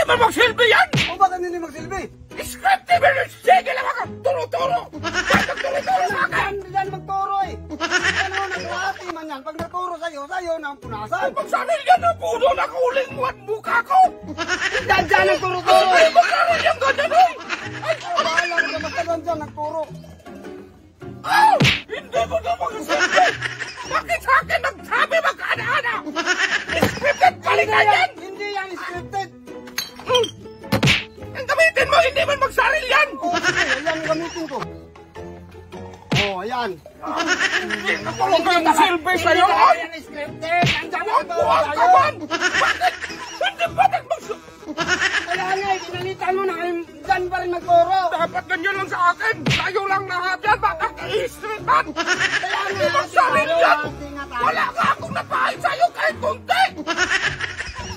naman magsilbi yan! O bakit hindi magsilbi? Scripted! Sige lang ako! Turo-turo! Turo-turo sa akin! Yan magturo eh! Ano, nagrahati man yan. Pag naturo sa'yo na ang punasan. Magsanil yan ang puno na kuling mo at mukha ko! Dyan ang turo-turo eh! Magsanil yan ganyan eh! Ay, bahala ka basta dyan nagturo. Ah! Hindi mo na magsilbi! Bakit sa akin nagsabi magkaana-ana? Scripted! Balikan yan! Hindi yan scripted! Ang gamitin mo, hindi man magsaril yan! Oo, sige, ayan ang gamitin ko. Oo, ayan. Hindi na ko lang kayo masilbi sa'yo! Hindi yan scripted! Nandiyan Huwag ang buwag ka tayo! man! Bakit? Hindi ba nagmagsilbi? Kaya nga, pinalitan mo na kayo dyan pa rin magturo. Dapat ganyan lang sa akin! Tayo lang lahat yan! Bakit i-street man? Kaya Hindi nga, magsaril yan! tayo. Wala ka akong napahin sa'yo kahit kunti!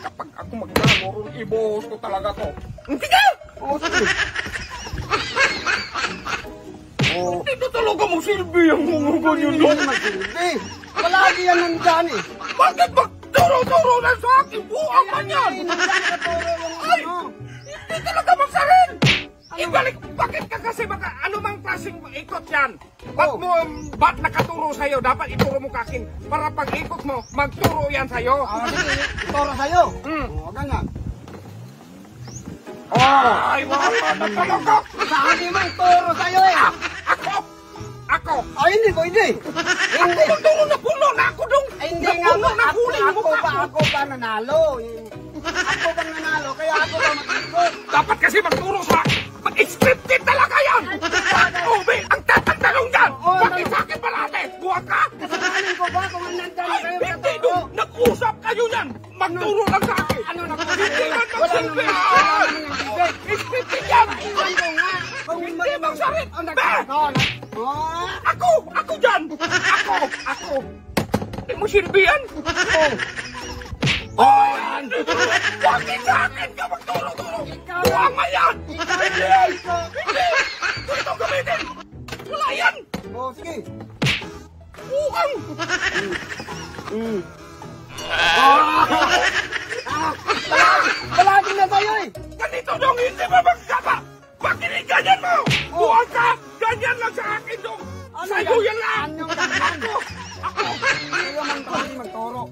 Kapag ako maglalaro, ibuhos ko talaga to. Hindi ka! Oo, sige. Oo. Hindi na talaga magsilbi ang humugan yun Hindi doon. magsilbi. Palagi yan nandyan eh. Bakit magturo-turo na sa akin? Buang man yan! Ay, nandyan naturo yung Ay! ano. Hindi talaga magsaril! Ibalik, bakit ka kasi ano mang klaseng ikot yan? Ba't nakaturo sa'yo? Dapat ituro mo kakin para pag ikot mo, magturo yan sa'yo. Sige, ituro sa'yo. Oo, ganyan. Ay, wala na talaga! Sabi mo, ituro sa'yo eh. Ako! Ay, hindi ko, hindi. Hindi. Magturo na puno na ako dong! Ay, hindi nga Napuno ba, na huling mo ako pa nanalo. Ako pa nanalo, kaya ako pa mag-ikot. Dapat kasi magturo sa mag-scripted talaga yan! Obe, ang tatanong dyan! Bakit sa akin palate? Buwag ka! Kasalanan ko ba kung nandyan Ay, kayo hindi katuro? dong! Nag-usap kayo yan! Magturo lang sa akin! Ano na Hindi man wala magsilbi! naman yung bibig. Scripted yan! Iwan ko nga. Kung Hindi magsarit! Ang Be! nagkakaroon. Ako dyan! Ako! Hindi mo silbi yan? Oh, yan! Bakit sa akin ka magturo-turo? Buwang man yan! Hindi! Hindi! Ito gamitin! Wala yan! Oh, sige. Buwang! Palagi na tayo eh. Ganito dong hindi ba magsama? Makinig ganyan mo! Buwang ka! Ganyan lang sa akin dong! Sa'yo yan lang! Ano ganyan? Ako! Hindi naman magturo.